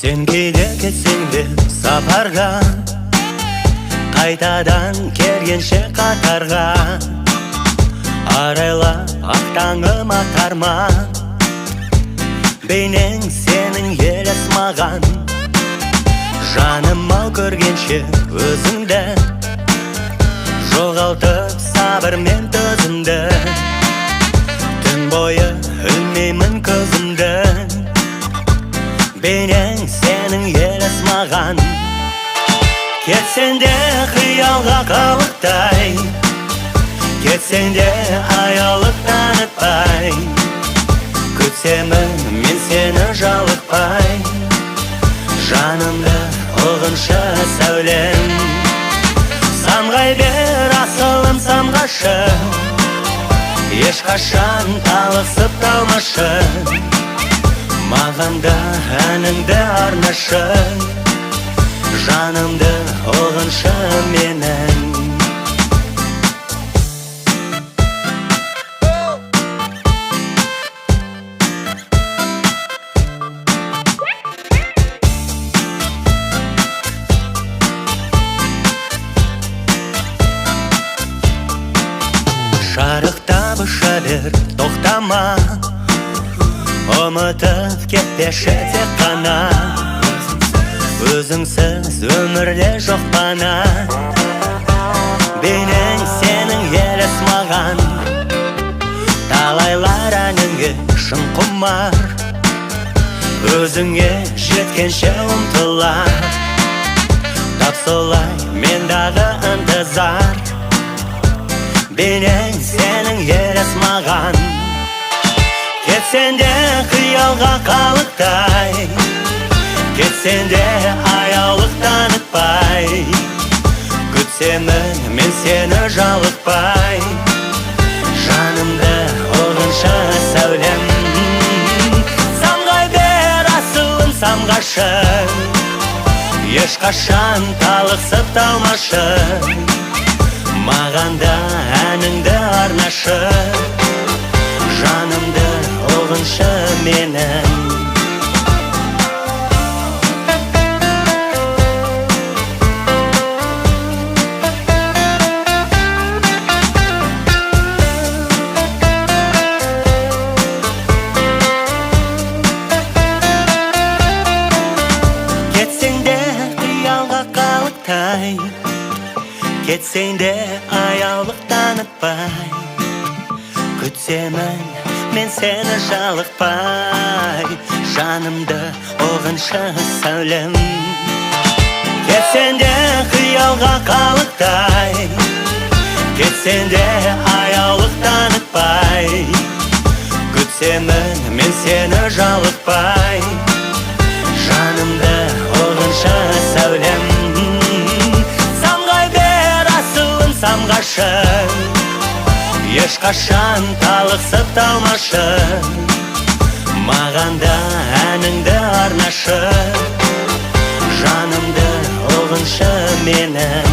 Сен кейде кетсең де сапарға, қайтадан келгенше қатарға, арайла ақ таңым атарма, бейнең сенің елес маған. Жаным ау көргенше өзіңді, жоғалтып сабырмен төзімді. Түн бойы ілмеймін көзімді, бейнең сенің елес маған. Кетсең де қиялға қалықтай, кетсең де аялық танытпай, күтсемін мен сені жалықпай. Жанымды ұғыншы сәулем, самғай бер асылым самғашы, ешқашан талықсып қалмашы. Маған да әніңді арнашы, жанымды ұғыншы менің. Жарықтап ұша бер, тоқтама, ұмытып кетпеші тек қана. Өзіңсіз өмірде жоқ пана, бейнең сенің елес маған. Талайлар әніңе шын құмар, өзіңе жеткенше ұмтылар. Тап солай мендағы ынтызар, бейнең сенің елес маған. Кетсең де қиялға қалықтай, кетсең де аялық танытпай, күтсемін мен сені жалықпай. Жанымды ұғыншы сәулем, самғай бер асылым самғашы, ешқашан талықсып талмашы. Маған да әніңді арнашы, жанымды ұғыншы менің. Кетсең де қиялға қалықтай, кетсең де аялық танытпай, күтсемін мен сені жалықпай. Жанымды ұғыншы сәулем, кетсең де қиялға қалықтай, кетсең де аялық танытпай, күтсемін мен сені жалықпай. Жанымды ұғыншы сәулем, самғашы, ешқашан талықсып талмашы. Маған да әніңді арнашы, жанымды ұғыншы менің.